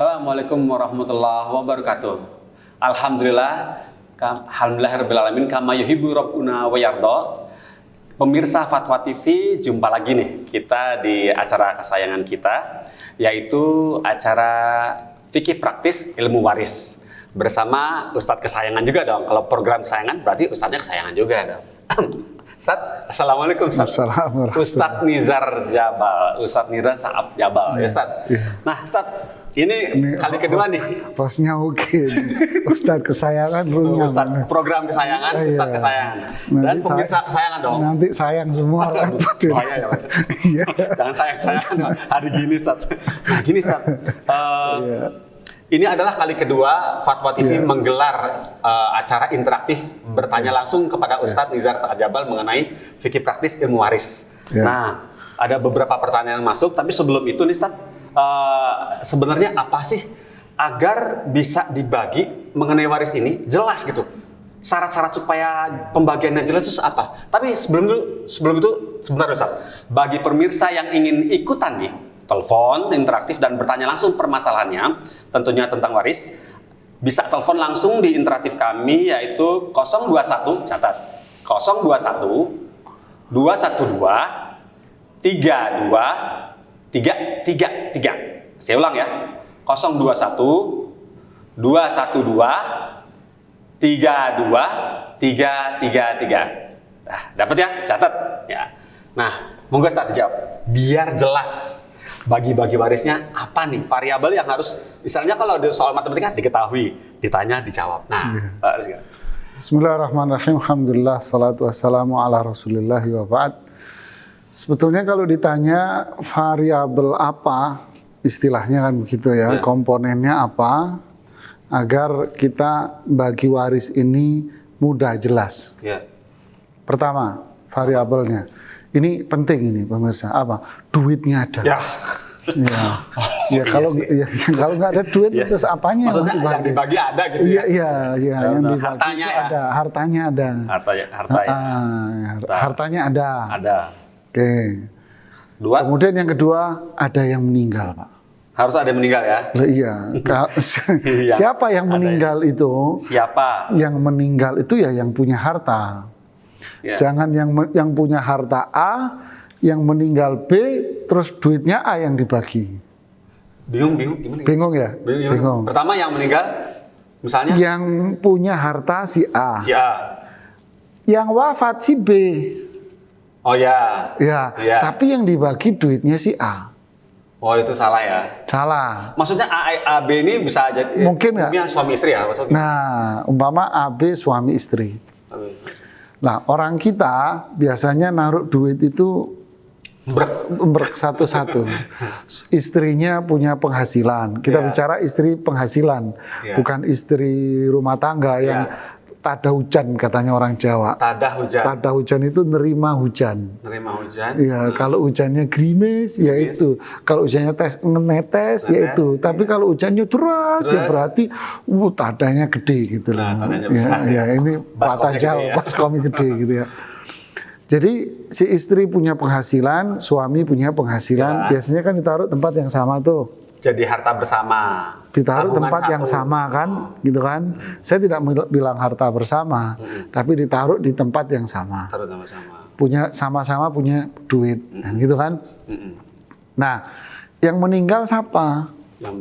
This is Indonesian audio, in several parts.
Assalamualaikum warahmatullahi wabarakatuh. Alhamdulillahirrabbilalamin kama yuhibbu rabbuna wa yardha. Pemirsa Fatwa TV, jumpa lagi nih kita di acara kesayangan kita, yaitu acara Fikih Praktis Ilmu Waris bersama Ustadz kesayangan juga dong. Kalau program kesayangan berarti Ustadznya kesayangan juga dong. Ustadz, Assalamualaikum Ustadz. Ustadz Nizar Jabal, Ustadz Nizar Saab Jabal, ya Ustadz. Nah Ustadz, ini kali kedua nih. Bosnya oke. Ustadz kesayangan punya. Ustadz program kesayangan, Ustadz kesayangan. Dan pemirsa kesayangan dong. Nanti sayang semua. Bahaya ya Mas. Jangan sayang-sayangan hari gini Ustadz. Nah gini Ustadz. Ini adalah kali kedua Fatwa TV menggelar acara interaktif bertanya langsung kepada Ustadz Nizar Saab Jabal mengenai fikih praktis ilmu waris. Nah, ada beberapa pertanyaan yang masuk, tapi sebelum itu nih Ustadz, sebenarnya apa sih agar bisa dibagi mengenai waris ini jelas gitu? Syarat-syarat supaya pembagiannya jelas itu apa? Tapi sebelum itu sebentar Ustadz, bagi pemirsa yang ingin ikutan nih, telepon interaktif dan bertanya langsung permasalahannya, tentunya tentang waris, bisa telepon langsung di interaktif kami yaitu 021, catat, 021 212 32 333. Saya ulang ya, 021 212 32 333. Nah, dapat ya? Catat ya. Nah, monggo Ustaz dijawab biar jelas. Bagi-bagi warisnya apa nih variabel yang harus, misalnya kalau ada soal matematika diketahui, ditanya dijawab. Nah, Bismillahirrahmanirrahim. Alhamdulillah, salatu wassalamu ala rasulillah wa ba'd. Sebetulnya kalau ditanya variabel apa, istilahnya kan begitu ya, komponennya apa, agar kita bagi waris ini mudah jelas. Pertama, variabelnya. Ini penting ini pemirsa, apa? Duitnya ada. Kalau nggak ada duit terus apanya? Maksudnya yang dibagi ada gitu ya? Iya, yang dibagi hartanya itu ada, hartanya ada. Hartanya ada. Ada. Oke. Dua. Kemudian yang kedua ada yang meninggal, Pak. Harus ada yang meninggal ya? Iya. Siapa yang meninggal itu? Siapa? Yang meninggal itu ya yang punya harta. Jangan yang punya harta A, yang meninggal B, terus duitnya A yang dibagi. Bingung gimana? Bingung ya? Bingung. Pertama yang meninggal, misalnya? Yang punya harta si A. Si A. Yang wafat si B. Oh ya. Ya. Tapi yang dibagi duitnya si A. Oh itu salah ya? Salah. Maksudnya A B ini bisa jadi mungkin nggak? Suami istri ya? Maksudnya? Nah, umpama A B suami istri. Nah, orang kita biasanya naruh duit itu brek satu-satu. Istrinya punya penghasilan. Kita bicara istri penghasilan, bukan istri rumah tangga yang tada hujan katanya orang Jawa. Tada hujan itu nerima hujan. Iya, kalau hujannya gerimis ya itu. Kalau hujannya netes ya itu. Tapi kalau hujannya deras ya berarti tadanya gede gitu loh. Ya, ini patah Jawa, baskomi gede gitu ya. Jadi si istri punya penghasilan, suami punya penghasilan, biasanya kan ditaruh tempat yang sama tuh. Jadi harta bersama. Ditaruh tempat yang sama kan, gitu kan. Saya tidak bilang harta bersama, tapi ditaruh di tempat yang sama. Punya sama-sama punya duit, gitu kan. Nah, yang meninggal siapa? Yang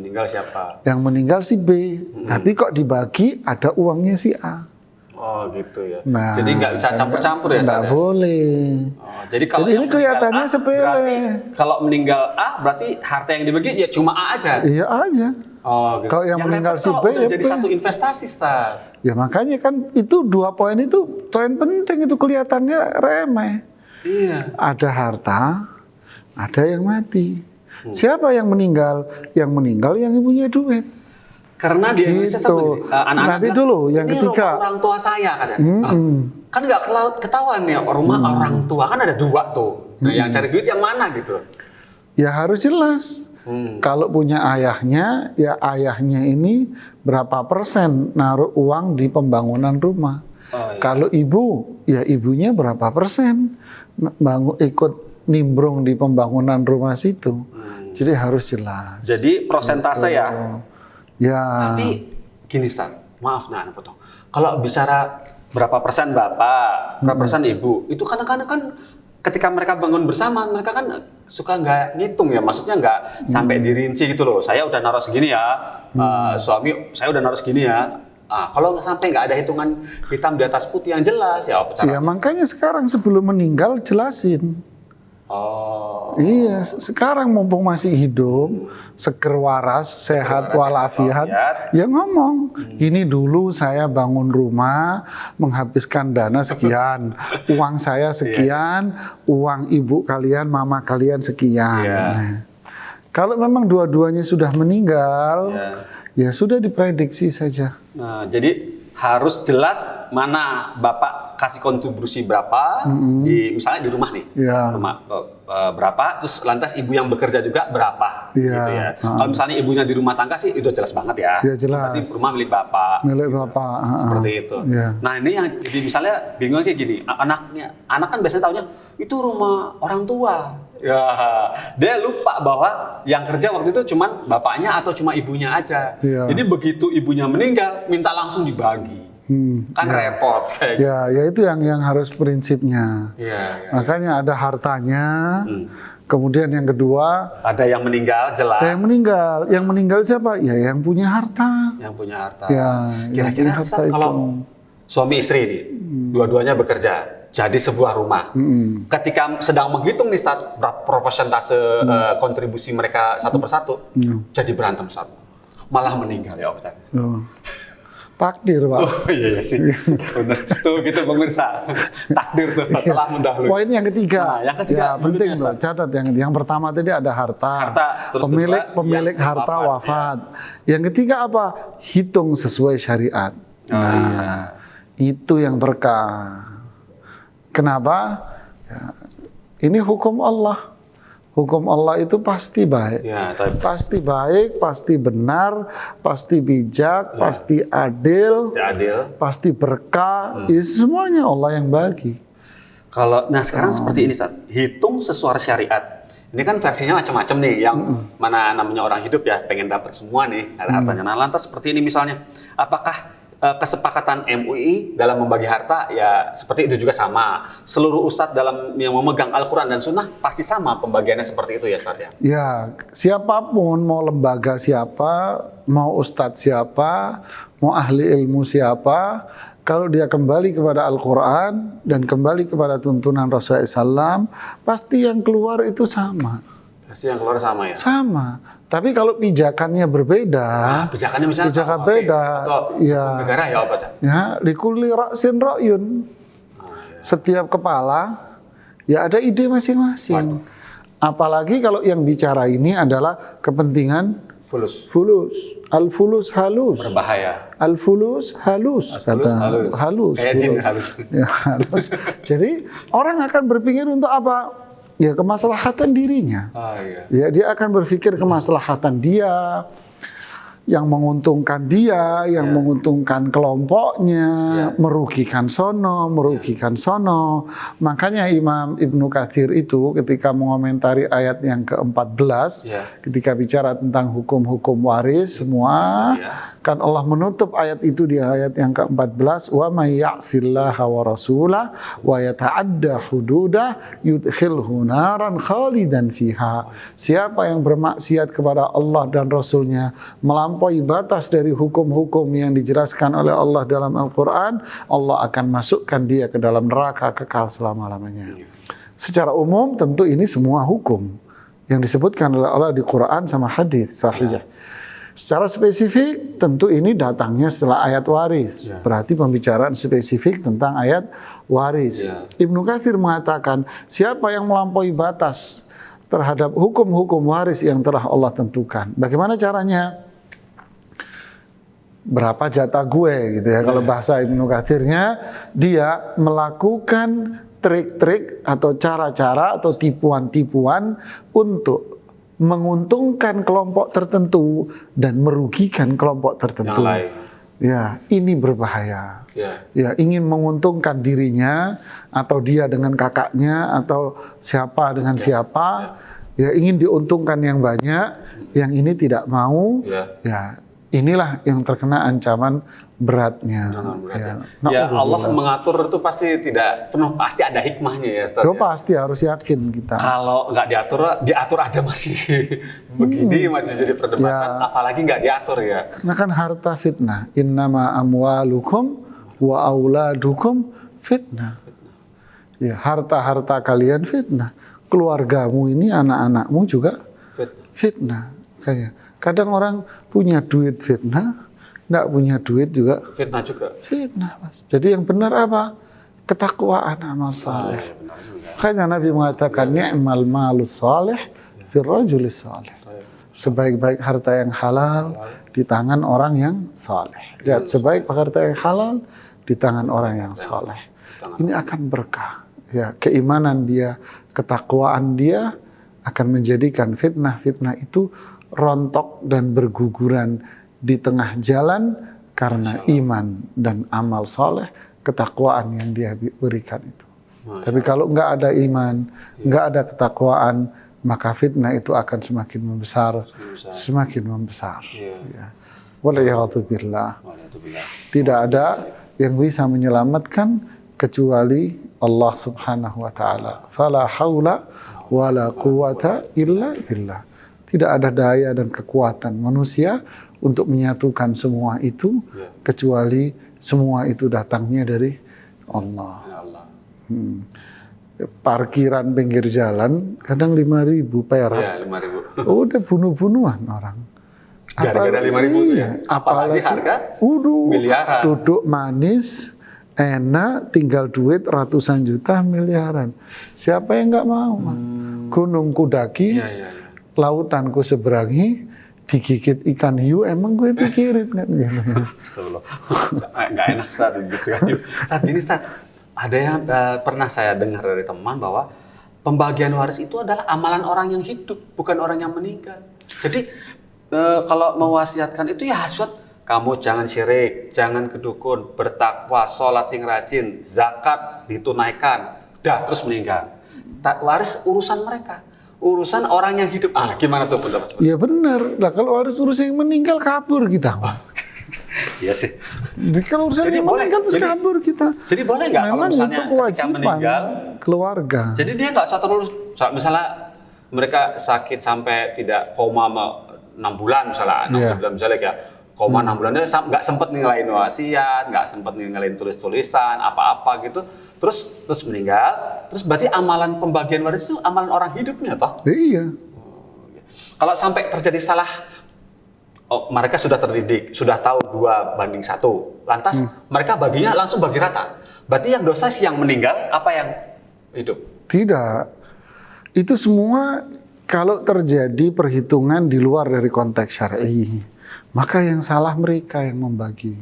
meninggal si B. Tapi kok dibagi ada uangnya si A. Oh gitu ya. Nah, jadi nggak campur-campur ya? Nggak boleh. Jadi kalau ini kelihatannya sepele. Kalau meninggal A berarti harta yang dibagi ya cuma A aja. Iya aja. Oh gitu. Kalau yang meninggal si B ya jadi satu investasi, Ustaz. Ya makanya kan itu 2 poin itu poin penting, itu kelihatannya remeh. Iya. Ada harta, ada yang mati. Siapa yang meninggal? Yang meninggal yang punya duit. Karena di Indonesia anak-anak nanti dulu yang ketiga orang tua saya kan ya. Kan nggak ketahuan ya rumah orang tua kan ada 2 tuh. Nah yang cari duit yang mana gitu? Ya harus jelas. Kalau punya ayahnya, ya ayahnya ini berapa persen naruh uang di pembangunan rumah. Kalau ibu, ya ibunya berapa persen ikut nimbrung di pembangunan rumah situ. Jadi harus jelas. Jadi prosentase ya. Ya. Tapi gini Ustaz, maaf nah potong. Kalau bicara berapa persen bapak, berapa persen ibu, itu kadang-kadang kan ketika mereka bangun bersama, mereka kan suka nggak ngitung ya, maksudnya nggak sampai dirinci gitu loh. Saya udah naruh segini ya, suami saya udah naruh segini ya. Kalau nggak sampai nggak ada hitungan hitam di atas putih yang jelas ya apa caranya? Ya makanya sekarang sebelum meninggal jelasin. Oh. Iya, sekarang mumpung masih hidup, seger waras, sehat walafiat, ya ngomong. Ini dulu saya bangun rumah, menghabiskan dana sekian, uang saya sekian, uang ibu kalian, mama kalian sekian. Nah, kalau memang dua-duanya sudah meninggal, ya sudah diprediksi saja. Nah, jadi harus jelas mana bapak kasih kontribusi berapa di misalnya di rumah nih, rumah berapa, terus lantas ibu yang bekerja juga berapa, gitu ya. Kalau misalnya ibunya di rumah tangga sih itu jelas banget ya. Ya jelas. Berarti rumah milik bapak. Milik bapak. Seperti itu. Nah ini yang jadi misalnya bingung kayak gini, anak kan biasanya taunya itu rumah orang tua. Ya, dia lupa bahwa yang kerja waktu itu cuma bapaknya atau cuma ibunya aja. Jadi begitu ibunya meninggal, minta langsung dibagi. Kan repot. Ya itu yang harus prinsipnya. Makanya ada hartanya. Kemudian yang kedua, ada yang meninggal jelas. Yang meninggal siapa? Ya yang punya harta. Yang punya harta. Ya, kira-kira kalau suami istri ini, dua-duanya bekerja. Jadi sebuah rumah. Ketika sedang menghitung nih Ustaz, berapa persentase kontribusi mereka satu persatu, jadi berantem Ustaz. Malah meninggal ya Ustaz. Takdir Pak. Oh iya sih. Benar. Tuh gitu pemirsa. Takdir tuh telah mendahului. Poin yang ketiga. Nah, yang ketiga penting loh. Catat yang pertama tadi ada harta. Terus pemilik harta wafat. Yang ketiga apa? Hitung sesuai syariat. Itu yang berkah. Kenapa? Ya, ini hukum Allah. Hukum Allah itu pasti baik. Pasti baik, pasti benar, pasti bijak, pasti adil, pasti berkah. Itu semuanya Allah yang bagi. Nah sekarang seperti ini Ustaz, hitung sesuai syariat. Ini kan versinya macam-macam nih, yang mana namanya orang hidup ya pengen dapat semua nih ada hartanya. Nah lantas seperti ini misalnya, apakah kesepakatan MUI dalam membagi harta ya seperti itu juga sama. Seluruh ustadz dalam yang memegang Al-Quran dan Sunnah pasti sama pembagiannya seperti itu ya Ustadz ya? Ya, siapapun, mau lembaga siapa, mau ustadz siapa, mau ahli ilmu siapa, kalau dia kembali kepada Al-Quran dan kembali kepada tuntunan Rasulullah SAW, pasti yang keluar itu sama. Pasti yang keluar sama ya? Sama. Tapi kalau pijakannya berbeda, pijakannya misalnya pijakan beda, atau negara ya apa? Ya, likulli ra'sin ra'yun. Setiap kepala ya ada ide masing-masing. Apalagi kalau yang bicara ini adalah kepentingan fulus. Al-fulus halus. Berbahaya. Al-fulus halus. Halus. Kayak jin halus. Ya, halus. Jadi orang akan berpikir untuk apa? Ya kemaslahatan dirinya. Ya dia akan berpikir kemaslahatan dia, yang menguntungkan dia, yang menguntungkan kelompoknya, merugikan sono, merugikan sono. Makanya Imam Ibnu Katsir itu ketika mengomentari ayat yang ke-14, ketika bicara tentang hukum-hukum waris semua, kan Allah menutup ayat itu di ayat yang ke-14, wa may ya'sillaha wa rasulah wa yata'adda hududah yudkhilhu naran khalidan fiha. Siapa yang bermaksiat kepada Allah dan Rasulnya, melampaui batas dari hukum-hukum yang dijelaskan oleh Allah dalam Al-Quran, Allah akan masukkan dia ke dalam neraka kekal selama-lamanya. Secara umum tentu ini semua hukum yang disebutkan oleh Allah di Quran sama hadis sahih. Secara spesifik tentu ini datangnya setelah ayat waris. Berarti pembicaraan spesifik tentang ayat waris. Ibnu Katsir mengatakan siapa yang melampaui batas terhadap hukum-hukum waris yang telah Allah tentukan. Bagaimana caranya? Berapa jatah gue gitu ya. Kalau bahasa Ibnu Katsirnya, dia melakukan trik-trik atau cara-cara atau tipuan-tipuan untuk menguntungkan kelompok tertentu dan merugikan kelompok tertentu. Ya, ini berbahaya. Ya, ingin menguntungkan dirinya atau dia dengan kakaknya atau siapa dengan siapa. Ya, ingin diuntungkan yang banyak, yang ini tidak mau. Ya, inilah yang terkena ancaman beratnya. Ya Allah mengatur itu pasti tidak penuh, pasti ada hikmahnya ya Ustaz. Pasti harus yakin kita. Kalau nggak diatur aja masih begini, masih jadi perdebatan, apalagi nggak diatur ya. Karena kan harta fitnah. Innama amwalukum wa auladukum fitnah. Ya, harta-harta kalian fitnah. Keluargamu ini, anak-anakmu juga fitnah. Kayak kadang orang punya duit fitnah, nggak punya duit juga fitnah juga. Fitnah, Mas. Jadi yang benar apa? Ketakwaan, amal saleh. Makanya Nabi mengatakan ni'mal malus saleh fir rajulis saleh. Sebaik-baik harta yang halal di tangan orang yang saleh. Lihat, sebaik harta yang halal di tangan orang yang saleh. Ini akan berkah. Ya, keimanan dia, ketakwaan dia akan menjadikan fitnah-fitnah itu rontok dan berguguran di tengah jalan karena iman dan amal soleh, ketakwaan yang dia berikan itu. Tapi kalau nggak ada iman, nggak ada ketakwaan, maka fitnah itu akan semakin membesar, semakin membesar. Ya. Waliyahatubillah. Tidak ada yang bisa menyelamatkan kecuali Allah Subhanahu wa taala. Fala haula wala quwata illa billah. Tidak ada daya dan kekuatan manusia untuk menyatukan semua itu kecuali semua itu datangnya dari Allah. Parkiran pinggir jalan kadang 5.000 perak. Ya, 5.000. Udah bunuh-bunuhan orang. Gara-gara 5.000 itu ya. Apalagi harga miliaran. Duduk manis, enak, tinggal duit ratusan juta, miliaran. Siapa yang nggak mau? Gunungku daki, lautanku seberangi, digigit ikan hiu, emang gue pikirin kan? Nggak enak saat ini. Saat ada yang pernah saya dengar dari teman bahwa pembagian waris itu adalah amalan orang yang hidup, bukan orang yang meninggal. Jadi kalau mewasiatkan itu ya hasut, kamu jangan syirik, jangan kedukun, bertakwa, sholat sing rajin, zakat ditunaikan, dah terus meninggal. Waris urusan mereka, urusan orang yang hidup. Gimana tuh pendapat? Ya benar. Lah kalau waris urusan yang meninggal kabur kita. Iya sih. Kalau urusan yang meninggal terus kabur kita. Jadi boleh nggak kalau misalnya ketika meninggal keluarga? Jadi dia nggak usah terus, misalnya mereka sakit sampai tidak koma 6 bulan misalnya, 6 bulan misalnya ya. Koma 6 bulan dia nggak sempat ninggalin wasiat, nggak sempat ninggalin tulisan apa-apa gitu, terus meninggal, terus berarti amalan pembagian waris itu amalan orang hidupnya toh? Iya. Kalau sampai terjadi salah, mereka sudah terdidik, sudah tahu 2:1, lantas mereka baginya langsung bagi rata. Berarti yang dosa si yang meninggal, apa yang hidup? Tidak, itu semua kalau terjadi perhitungan di luar dari konteks syar'i. Maka yang salah mereka yang membagi.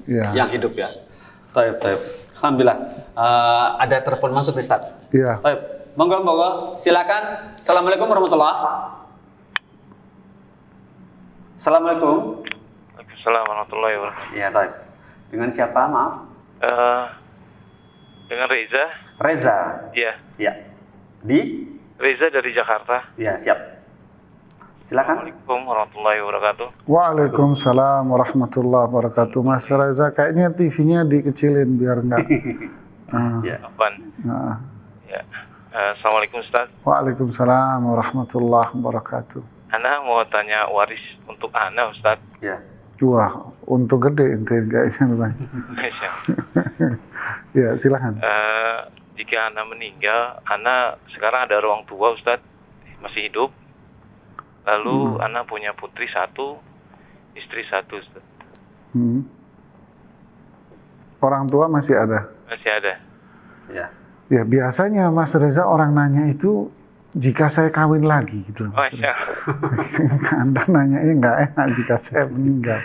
Yang hidup ya. Taib. Alhamdulillah. Ada telepon masuk nih, Ustaz. Iya. Taib. Monggo. Silakan. Assalamualaikum warahmatullahi wabarakatuh. Assalamualaikum. Waalaikumsalam warahmatullahi wabarakatuh. Iya, Taib. Dengan siapa, maaf? Dengan Reza. Reza. Iya. Iya. Di? Reza dari Jakarta. Iya, siap. Silakan. Assalamualaikum warahmatullahi wabarakatuh. Waalaikumsalam warahmatullahi wabarakatuh. Mas Reza, kayaknya TV-nya dikecilin biar enggak. Ya, Afwan. Ya. Assalamualaikum Ustaz. Waalaikumsalam warahmatullahi wabarakatuh. Ana mau tanya waris untuk Ana Ustaz. Ya. Wah, untuk gede ente kayaknya. Ya, silakan. Jika Ana meninggal, Ana sekarang ada orang tua Ustaz, masih hidup. Lalu Ana punya putri 1, istri 1 Ustaz. Orang tua masih ada? Masih ada. Ya. Ya, biasanya Mas Reza orang nanya itu jika saya kawin lagi gitu. Oh iya. Anda nanya nggak enak jika saya meninggal.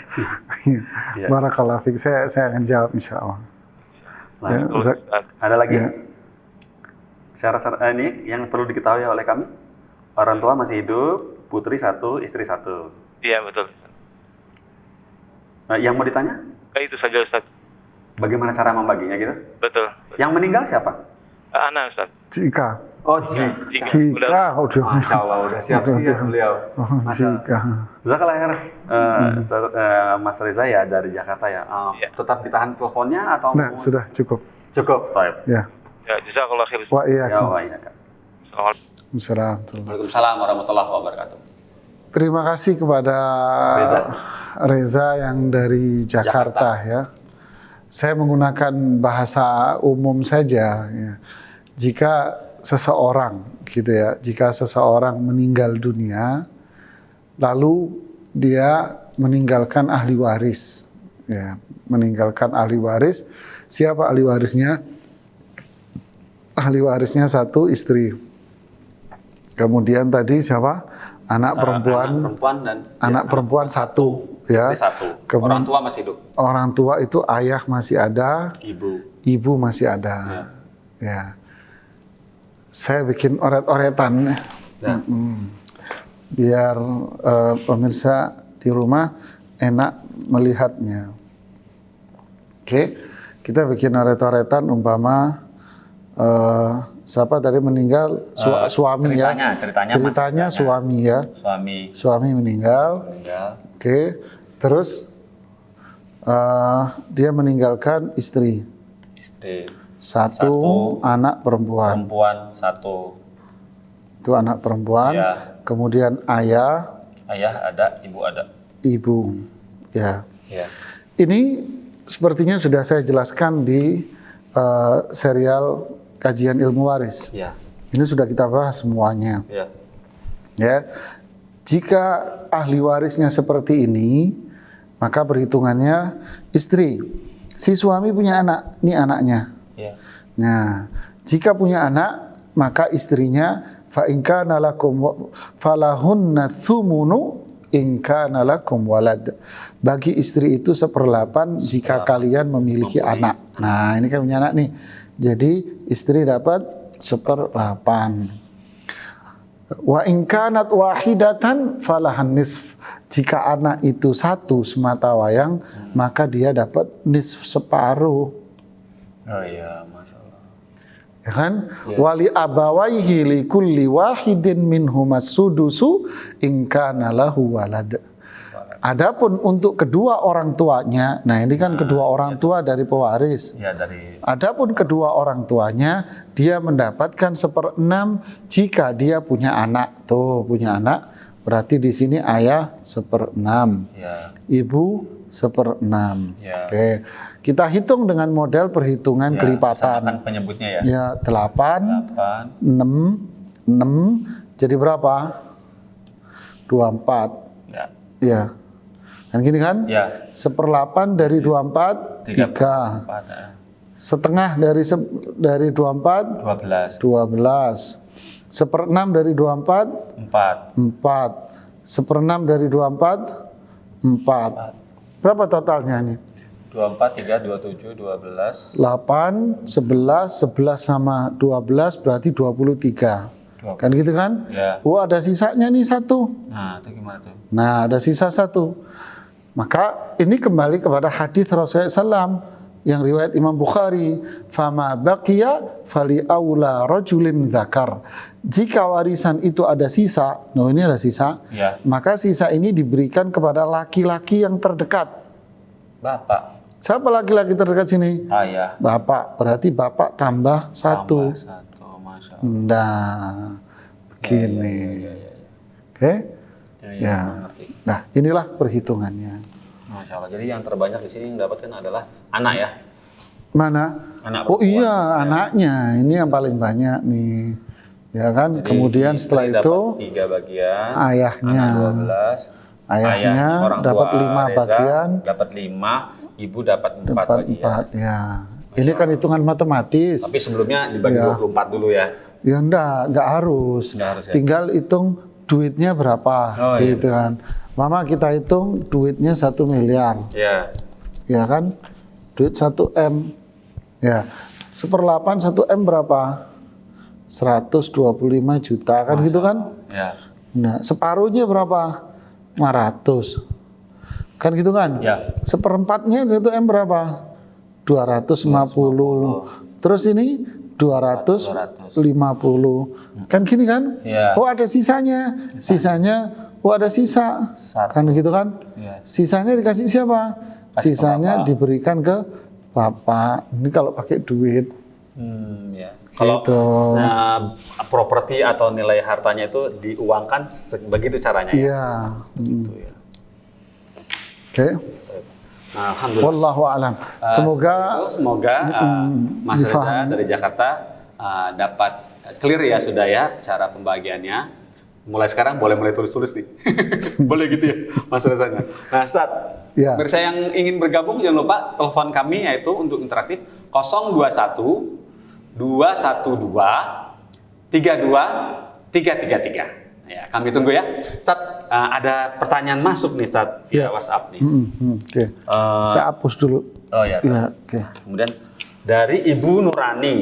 Ya. Barakallahu fiik, saya akan jawab insya Allah. Ya, ada lagi? Ya. Syarat-syarat ini yang perlu diketahui oleh kami. Orang tua masih hidup, putri 1, istri 1. Iya, betul. Yang mau ditanya? Itu saja Ustaz. Bagaimana cara membaginya gitu? Betul. Yang meninggal siapa? Ana Ustaz. Cika. Oh, Jika udah. Masya Allah, udah siap-siap beliau. Masya Jika. Jazakallah khair, Mas Reza ya dari Jakarta ya. Tetap ditahan teleponnya atau? Nah, sudah cukup. Cukup, Taib. Ya. Ya, jazakallah khair. Wa iya. Ya, wa iya. Assalamualaikum. Waalaikumsalam warahmatullahi wabarakatuh. Terima kasih kepada Reza yang dari Jakarta ya. Saya menggunakan bahasa umum saja ya. Jika seseorang gitu ya, jika seseorang meninggal dunia lalu dia meninggalkan ahli waris ya, meninggalkan ahli waris. Siapa ahli warisnya? Ahli warisnya satu, istri. Kemudian tadi siapa? Anak perempuan satu ya. Istri satu. Orang tua masih hidup. Orang tua itu ayah masih ada, ibu masih ada. Ya. Saya bikin oret-oretan ya. Biar pemirsa di rumah enak melihatnya. Oke, kita bikin oret-oretan umpama siapa tadi meninggal suami ceritanya suami ya, suami meninggal. Oke, terus dia meninggalkan istri satu, anak perempuan satu, itu anak perempuan ya. Kemudian ayah ada, ibu ya. Ini sepertinya sudah saya jelaskan di serial kajian ilmu waris. Ya. Ini sudah kita bahas semuanya. Ya. Jika ahli warisnya seperti ini, maka perhitungannya istri. Si suami punya anak, ini anaknya. Nah, jika punya anak, maka istrinya fa in kana lakum falahunna thumunu in kana lakum walad. Bagi istri itu 1/8 jika kalian memiliki anak. Nah, ini kan punya anak nih. Jadi istri dapat 1/8. Wa in kanat wahidatan falahan nisf. Jika anak itu satu semata wayang, maka dia dapat nisf, separuh. Oh iya, Masya Allah. Ya kan? Wali abawaihi li kulli wahidin minhumas sudusu in kana lahu walad. Adapun untuk kedua orang tuanya, nah ini kan kedua orang tua dari pewaris. Adapun kedua orang tuanya, dia mendapatkan 1/6 jika dia punya anak. Tuh, punya anak, berarti di sini ayah 1/6, ibu 1/6. Oke, kita hitung dengan model perhitungan kelipatan. Penyebutnya ya 8, 6, jadi berapa? 24. Ya. Kan gini kan? 1/8 dari 24 3. Setengah dari 24 12. 1/6 dari 24 4. 1/6 dari 24 4. Berapa totalnya nih? 24 3 27 12 8 11 sama 12 berarti 23. Kan gitu kan? Oh, ada sisanya nih 1. Nah, itu gimana tuh? Nah, ada sisa 1. Maka ini kembali kepada hadis Rasulullah SAW yang riwayat Imam Bukhari, fama baqiya fali aula rajulin dzakar. Jika warisan itu ada sisa, nah ini ada sisa, maka sisa ini diberikan kepada laki-laki yang terdekat. Bapak. Siapa laki-laki terdekat sini? Ayah. Bapak. Berarti bapak tambah 1. Nah, begini. Oke? Ya. Nah, inilah perhitungannya. Masya Allah. Jadi yang terbanyak di sini yang dapatkan adalah anak ya? Mana? Anak oh iya, anaknya. Ini yang paling banyak nih. Ya kan? Jadi, kemudian setelah itu 3 bagian. Ayahnya. Anak 12. Ayahnya dapat 5 bagian. Dapat 5, ibu dapat 4 bagian. 4 ya. Ini kan hitungan matematis. Tapi sebelumnya dibagi 24 dulu ya. Ya enggak harus. Ya. Tinggal hitung duitnya berapa gitu kan. Mama kita hitung duitnya 1 miliar. Ya kan? Duit 1 M. Ya. 1/8 1 M berapa? 125 juta kan gitu kan? Ya. Nah, separuhnya berapa? 500. Kan gitu kan? Ya. 1/4-nya 1 M berapa? 250. Terus ini 250. Kan gini kan? Iya. Oh ada sisanya. Oh ada sisa. Satu. Kan gitu kan? Iya. Sisanya dikasih siapa? Kasih ke Sisanya Bapak. diberikan ke Bapak. Ini kalau pakai duit. Ya. Kalau Gitu. properti atau nilai hartanya itu diuangkan begitu caranya ya. Iya. Gitu ya. Oke. Nah, alhamdulillah. Wallahu alam. Semoga Mas Reza difahami. dari Jakarta dapat clear ya sudah ya cara pembagiannya. Mulai sekarang boleh mulai tulis-tulis nih. Boleh gitu ya Mas Reza. Nah, Ustaz, Ya. pemirsa yang ingin bergabung jangan lupa telepon kami yaitu untuk interaktif 021 212 32 333. Ya, kami tunggu ya. Ustaz, ada pertanyaan masuk nih Ustaz via Ya. WhatsApp nih. Oke. Saya hapus dulu. Oh ya. Ya, oke. Kemudian dari Ibu Nurani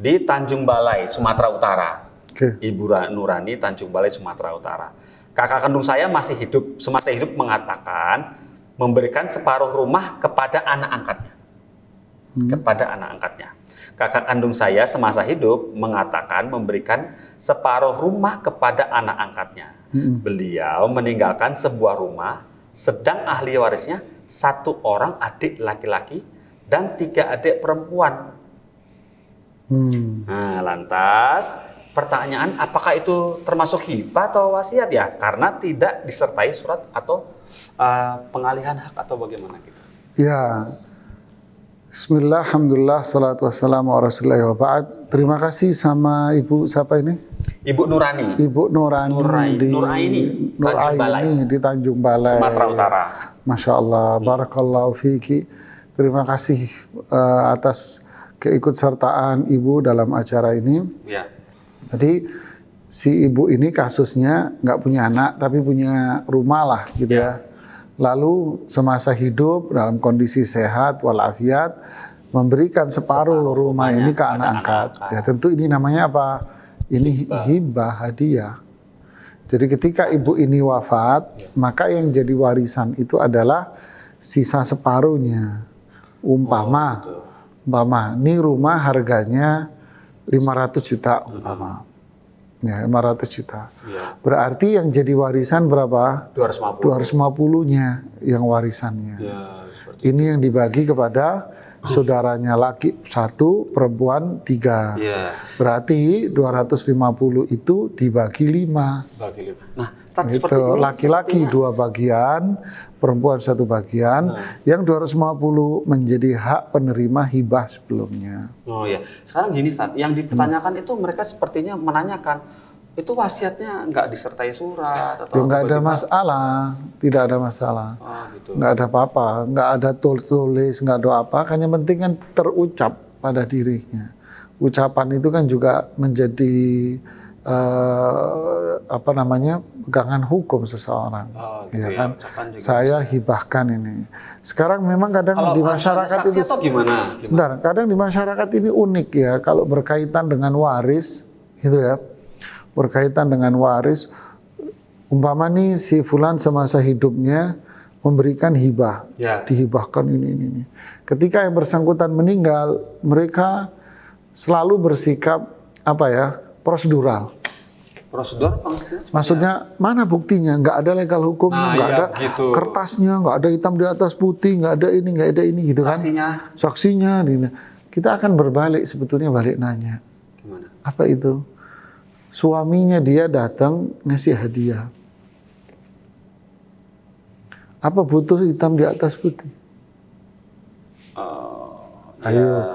di Tanjung Balai, Sumatera Utara. Oke. Ibu Nurani, Tanjung Balai, Sumatera Utara. Kakak kandung saya masih hidup, semasa hidup mengatakan memberikan separuh rumah kepada anak angkatnya. Kepada anak angkatnya. Kakak kandung saya semasa hidup mengatakan memberikan separuh rumah kepada anak angkatnya. Beliau meninggalkan sebuah rumah, sedang ahli warisnya 1 orang adik laki-laki dan 3 adik perempuan. Nah, lantas pertanyaan, apakah itu termasuk hibah atau wasiat ya? Karena tidak disertai surat atau pengalihan hak atau bagaimana gitu. Ya. Bismillah, alhamdulillah, salatu wassalamu ala rasulillah wa ba'd. Terima kasih sama Ibu siapa ini? Ibu Nurani, Ibu Nurani Nuraini, di Tanjung Balai, Sumatera Utara. Masya Allah, barakallahu fiki. Terima kasih atas keikutsertaan Ibu dalam acara ini. Ya. Jadi si ibu ini kasusnya nggak punya anak tapi punya rumah lah gitu ya. Lalu semasa hidup dalam kondisi sehat walafiat memberikan separuh rumah ini ke anak angkat. Ya tentu ini namanya apa? Ini hibah, hadiah. Jadi ketika ibu ini wafat, maka yang jadi warisan itu adalah sisa separuhnya. Umpama ini rumah harganya 500 juta umpama. Ya, 500 juta. Ya. Berarti yang jadi warisan berapa? 250. 250-nya yang warisannya. Ya, seperti Ini yang dibagi kepada saudaranya laki 1, perempuan 3. ya. Berarti 250 itu dibagi 5. Bagi lima. Nah, Ustaz, Gitu. seperti ini Laki-laki sepertinya 2 bagian, perempuan 1 bagian. Yang 250 menjadi hak penerima hibah sebelumnya. Oh ya, sekarang gini Ustaz, yang dipertanyakan itu mereka sepertinya menanyakan itu wasiatnya nggak disertai surat atau Ya, nggak ada bagaimana? masalah, tidak ada masalah. Oh, gitu. Nggak ada apa-apa, nggak ada tulis, nggak ada apa, kan yang penting kan terucap pada dirinya. Ucapan itu kan juga menjadi pegangan hukum seseorang. Oh, gitu Ya ya, kan? ucapan juga Saya hibahkan ini. Sekarang memang kadang Kalau di harus ada masyarakat saksi itu atau gimana? Sebentar, kadang di masyarakat ini unik ya kalau berkaitan dengan waris, gitu ya. Berkaitan dengan waris, umpama nih si fulan semasa hidupnya memberikan hibah, Ya. dihibahkan ini. Ketika yang bersangkutan meninggal, mereka selalu bersikap prosedural. Prosedur maksudnya? Maksudnya mana buktinya? Nggak ada legal hukumnya, Nah, nggak iya, ada gitu. kertasnya, nggak ada hitam di atas putih, nggak ada ini gitu kan? Saksinya. Kita akan berbalik sebetulnya balik nanya. Gimana? Apa itu? Suaminya dia datang ngasih hadiah. Apa butuh hitam di atas putih? Ayo,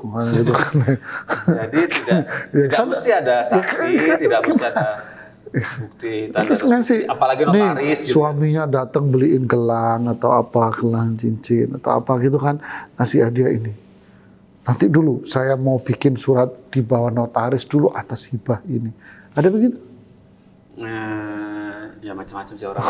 mana gitu kan? Jadi tidak mesti ada saksi, tidak mesti ada bukti. Terus ngasih, Apalagi notaris gitu. suaminya datang beliin gelang atau apa, gelang cincin atau apa gitu kan, ngasih hadiah ini. Nanti dulu saya mau bikin surat di bawah notaris dulu atas hibah ini. Ada begitu? Ya macam-macam sih orang.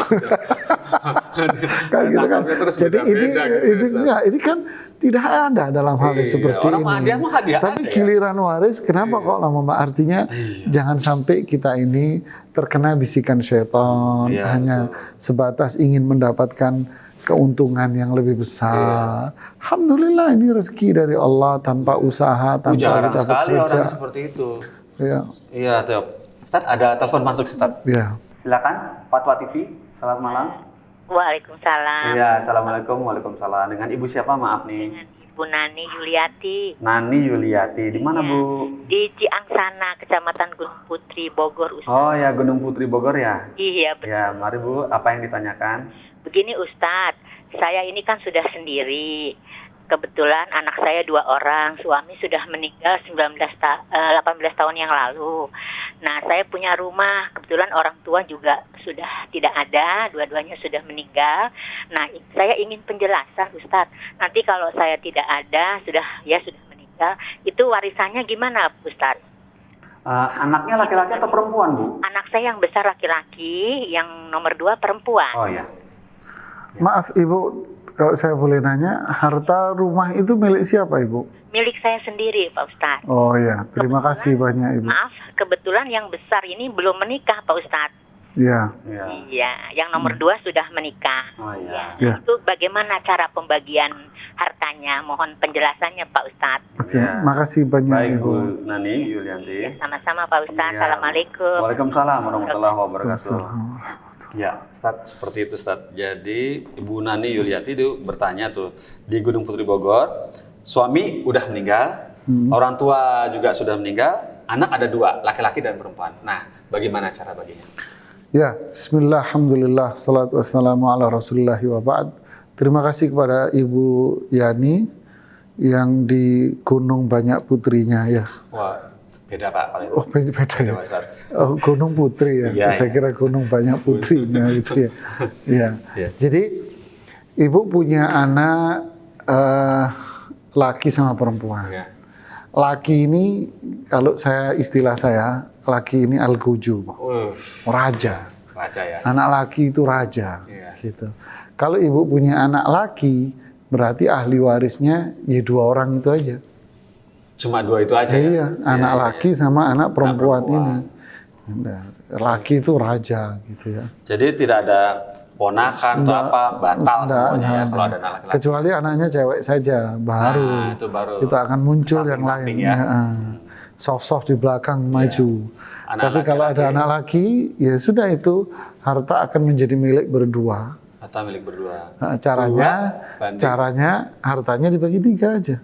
Kan gitu kan. Terus Jadi beda-beda gitu, ini kan tidak ada dalam hal Iya, seperti orang ini. hadiah mah hadiah Tapi aja ya. giliran waris, kenapa kok lama-lama? Artinya jangan sampai kita ini terkena bisikan syaitan, Iya, hanya sebatas ingin mendapatkan keuntungan yang lebih besar. Alhamdulillah ini rezeki dari Allah tanpa usaha, tanpa Jarang kita sekali bekerja. orang seperti itu. Ya, Iya, tuh. Ustaz, ada telepon masuk, Ustaz. ya. Silakan, Fatwa TV. Selamat malam. Waalaikumsalam. Iya, assalamualaikum. Waalaikumsalam. Dengan ibu siapa? Maaf nih. Ibu Nani Yuliati Nani Yuliati. Di mana, Bu? di Ciangsana, Kecamatan Gunung Putri, Bogor, Ustaz. Oh ya, Gunung Putri Bogor ya. Iya, betul. Ya, mari Bu. Apa yang ditanyakan? Begini Ustadz, saya ini kan sudah sendiri. Kebetulan anak saya 2 orang, suami sudah meninggal 18 tahun yang lalu. Nah, saya punya rumah, kebetulan orang tua juga sudah tidak ada, dua-duanya sudah meninggal. Nah, saya ingin penjelasan Ustadz. Nanti kalau saya tidak ada, sudah meninggal, itu warisannya gimana Ustadz? Anaknya laki-laki atau perempuan, Bu? Anak saya yang besar laki-laki, yang nomor 2 perempuan. Oh ya. Maaf Ibu, kalau saya boleh nanya, harta rumah itu milik siapa Ibu? Milik saya sendiri, Pak Ustadz. Oh ya, terima kasih banyak Ibu. Maaf, kebetulan yang besar ini belum menikah, Pak Ustadz. Ya, Ya. Iya, yang nomor 2 sudah menikah. Oh ya. Ya. Itu bagaimana cara pembagian hartanya? Mohon penjelasannya, Pak Ustadz. oke, Ya. makasih banyak Baik, Ibu. Bu Nani Yulianti. Sama-sama, Pak Ustadz. Ya. Assalamualaikum. Waalaikumsalam warahmatullahi wabarakatuh. Assalamualaikum. Ya, Ustadz, seperti itu Ustadz. Jadi Ibu Nani Yuliati itu bertanya tuh, di Gunung Putri Bogor, suami udah meninggal, orang tua juga sudah meninggal, anak ada 2, laki-laki dan perempuan. Nah, bagaimana cara baginya? Ya, bismillah, alhamdulillah, salatu wassalamu ala rasulillahi wa ba'd. Terima kasih kepada Ibu Yani yang di Gunung Banyak Putrinya ya. Wah, beda Pak paling. Oh, beda Beda, ya. Ustadz. Oh, Gunung Putri ya. Iya, Saya iya. kira Gunung Banyak Putrinya gitu ya. Iya. Iya. Jadi Ibu punya anak laki sama perempuan. Ya. Laki ini kalau istilah saya, laki ini al-guju, raja. Raja ya. Anak laki itu raja, Iya. gitu. Kalau ibu punya anak laki, berarti ahli warisnya ya 2 orang itu aja. Cuma 2 itu aja ya? Iya, anak Iya, laki iya. sama anak perempuan perempuan. ini. Nah, laki itu raja, gitu ya. Jadi tidak ada ponakan atau apa, batal Nggak, semuanya ya nggak kalau ada. ada anak laki-laki. Kecuali anaknya cewek saja, baru. Nah, itu baru. Kita akan muncul yang lain. Samping-samping ya. Soft-soft di belakang maju. Anak Tapi kalau ada anak laki, ya sudah itu harta akan menjadi milik berdua. Atau milik berdua. Nah, banding. caranya hartanya dibagi 3 aja.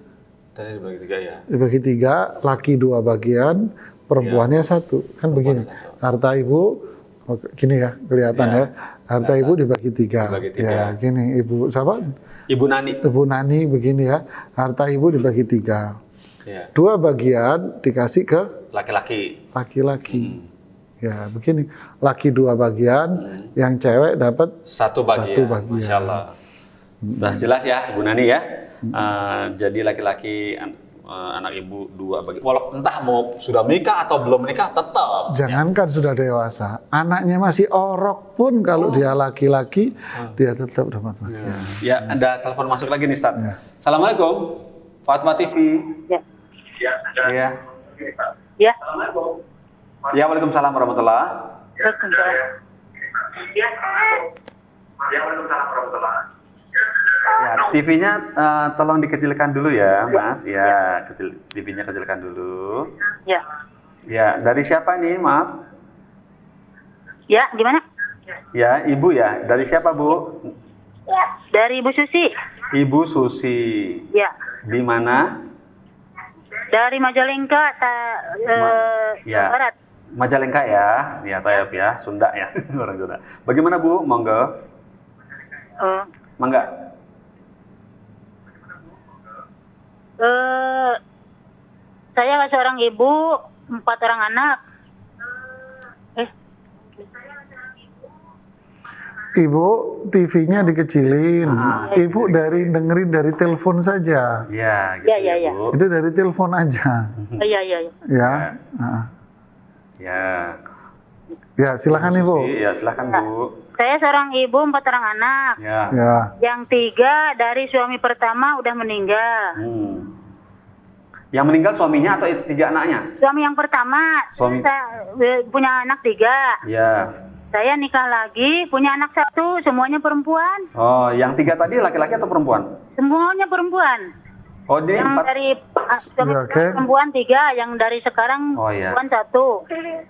Tadi dibagi 3 ya. Dibagi 3, laki 2 bagian, perempuannya 1. Kan begini. Harta ibu, gini ya kelihatan ya. Harta ibu dibagi 3. Dibagi 3. Ya, gini ibu siapa? Ibu Nani. Ibu Nani begini ya. Harta ibu dibagi 3. Ya. 2 bagian dikasih ke Laki-laki. laki-laki. Ya, begini. Laki 2 bagian, yang cewek dapat 1 bagian. 1 bagian. Masya Allah. Udah jelas ya, Bu Nani ya. Jadi laki-laki anak ibu 2 bagian. Walau entah mau sudah menikah atau belum menikah, tetap. Jangankan sudah dewasa, anaknya masih orok pun kalau dia laki-laki, dia tetap dapat bagian. Ya, ada telepon masuk lagi nih, Ustaz. Ya. Assalamualaikum. Fatwa TV. Ya. Iya. Ya. Ya, waalaikumsalam warahmatullahi. Ya, TV-nya tolong dikecilkan dulu ya, Mas. Ya, TV-nya kecilkan dulu. Ya. Ya, dari siapa nih, maaf? Ya, gimana? Ya, Ibu ya. Dari siapa, Bu? Dari Ibu Susi. Ibu Susi. Ya. Di mana? Dari Majalengka, Ya. Barat. Majalengka ya. Ya, Tayap ya, Sunda ya. Orang Sunda. Bagaimana, Bu? Monggo. Mangga. Saya seorang ibu, 4 orang anak. Ibu, TV-nya dikecilin. Ibu dengerin dari telepon saja. Ya, gitu Ya, ya, ya, ya. Bu. Itu dari telepon aja. Iya, iya, iya. Ya. Ah. Ya. Ya, silakan Ibu. Susi, ya, silakan, Bu. Saya seorang ibu, 4 orang anak. Ya. Ya. Yang 3 dari suami pertama udah meninggal. Yang meninggal suaminya atau itu 3 anaknya? Suami yang pertama, Suami. saya punya anak 3. Ya. Saya nikah lagi, punya anak 1, semuanya perempuan. Oh, yang 3 tadi laki-laki atau perempuan? Semuanya perempuan. Oh, di Yang 4. dari Oke. perempuan 3, yang dari sekarang Oh, iya. perempuan 1.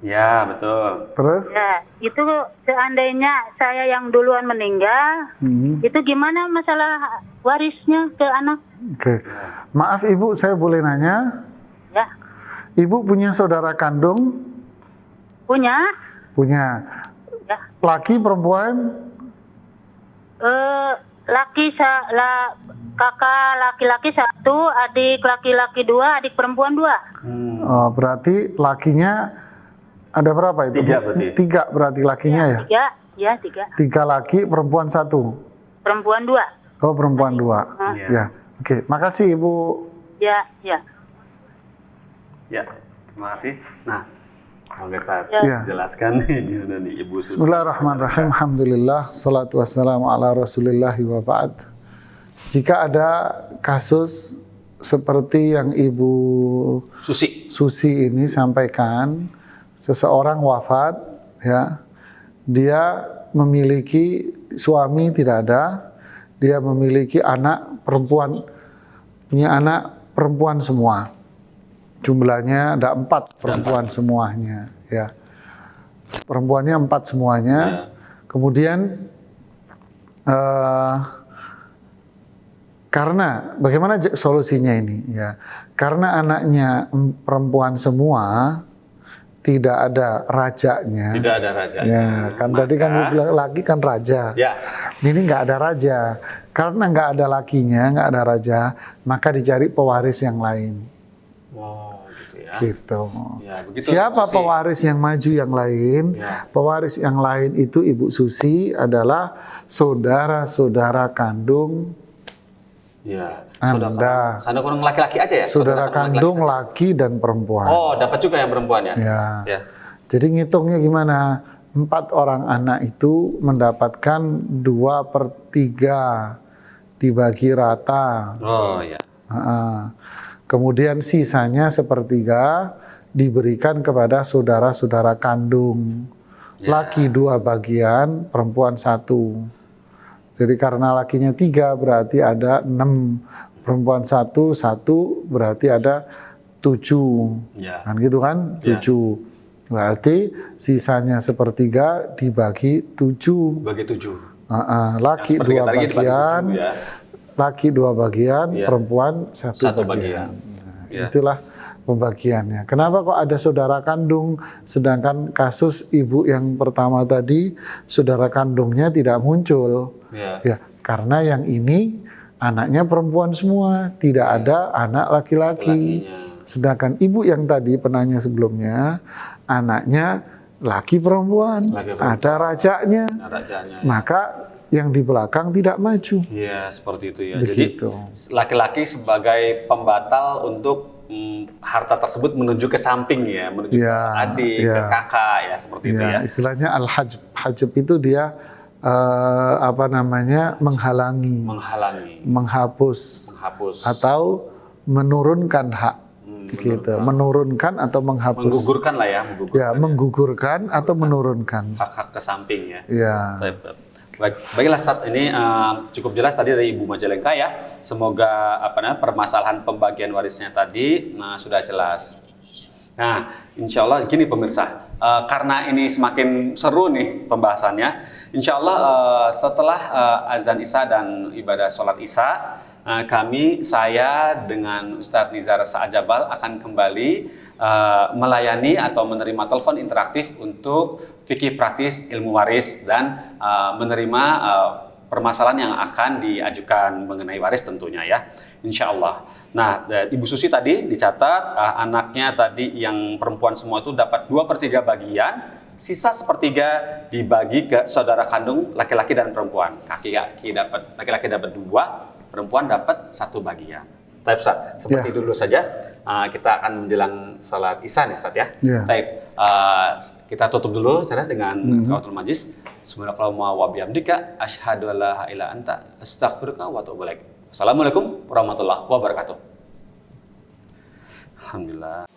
Ya, betul. Terus? Ya, itu seandainya saya yang duluan meninggal, itu gimana masalah warisnya ke anak? Oke. Maaf Ibu, saya boleh nanya? Ya, Ibu punya saudara kandung? punya. Punya. Ya. Laki perempuan? Kakak laki-laki 1, adik laki-laki 2, adik perempuan 2. Oh, berarti lakinya ada berapa itu? 3 berarti. 3 berarti lakinya ya? 3. 3 laki, perempuan 1. Perempuan 2. Oh, perempuan 2. Iya. Ya. Oke, makasih Ibu. Ya. Ya, terima kasih. Nah, Bang Ustaz, Ya. jelaskan nih gimana nih Ibu Susi. Bismillahirrahmanirrahim. Alhamdulillah, salatu wassalamu ala rasulillahi wa ba'd. Jika ada kasus seperti yang Ibu Susi ini sampaikan, seseorang wafat, ya, dia memiliki suami tidak ada, dia memiliki anak perempuan, punya anak perempuan semua. Jumlahnya ada 4 perempuan semuanya, ya. Perempuannya 4 semuanya. Ya. Kemudian karena bagaimana solusinya ini, ya? Karena anaknya perempuan semua, tidak ada rajanya. Tidak ada raja. Ya, kan tadi kan dibilang laki kan raja. Ya. Ini nggak ada raja. Karena nggak ada lakinya, nggak ada raja, maka dicari pewaris yang lain. Oh, gitu ya. Gitu. Ya, begitu, Siapa Susi. pewaris yang maju yang lain? Ya. Pewaris yang lain itu Ibu Susi adalah saudara-saudara kandung Ya. Anda. Saudara kandung laki-laki aja ya? Saudara kandung laki-laki. laki dan perempuan. Oh, dapat juga yang perempuan ya? Ya. Ya. Jadi ngitungnya gimana? 4 orang anak itu mendapatkan 2/3 dibagi rata. Oh, ya. Kemudian sisanya 1/3 diberikan kepada saudara-saudara kandung. Laki 2 bagian, perempuan 1. Jadi karena lakinya 3 berarti ada 6, perempuan 1 berarti ada 7. Ya. Kan gitu kan? 7. Berarti sisanya 1/3 dibagi 7. Bagi 7. Laki Yang 2 sepertiga tadi dibagi bagian, 7 ya. laki 2 bagian, Ya. perempuan 1 bagian. Nah, Ya. Itulah pembagiannya. Kenapa kok ada saudara kandung, sedangkan kasus ibu yang pertama tadi saudara kandungnya tidak muncul? Ya. Ya, karena yang ini anaknya perempuan semua, tidak ada anak laki-laki. Laki-lakinya. Sedangkan ibu yang tadi penanya sebelumnya, anaknya laki perempuan, ada rajanya. Nah, rajanya. Maka yang di belakang tidak maju. Iya, seperti itu ya. Begitu. Jadi laki-laki sebagai pembatal untuk harta tersebut menuju ke samping ya, menuju ke adik, ke kakak ya, seperti itu ya. Istilahnya al-hajb. Hajb itu dia menghalangi, menghapus, atau menurunkan hak. Gitu. Menurunkan atau menghapus. Menggugurkan lah ya, menggugurkan atau menurunkan hak-hak ke samping ya. Ya. Baiklah Ustaz, ini cukup jelas tadi dari Ibu Majalengka ya. Semoga permasalahan pembagian warisnya tadi sudah jelas. Nah, insya Allah gini pemirsa, karena ini semakin seru nih pembahasannya. Insya Allah setelah azan Isya dan ibadah sholat Isya, saya dengan Ustadz Nizar Sa'ajabal akan kembali melayani atau menerima telepon interaktif untuk fikih praktis ilmu waris dan menerima permasalahan yang akan diajukan mengenai waris tentunya ya, insya Allah. Nah, Ibu Susi tadi dicatat anaknya tadi yang perempuan semua itu dapat 2/3 bagian, sisa 1/3 dibagi ke saudara kandung laki-laki dan perempuan. Laki-laki dapat 2, perempuan dapat 1 bagian. Taib Ustaz, seperti dulu saja kita akan menjelang salat Isya nih Ustaz ya. Taib, kita tutup dulu dengan kawatul majlis. Subhanakallahumma wa bihamdika asyhadu an la ilaha illa anta astaghfiruka wa atubu ilaik. Assalamualaikum warahmatullahi wabarakatuh. Alhamdulillah.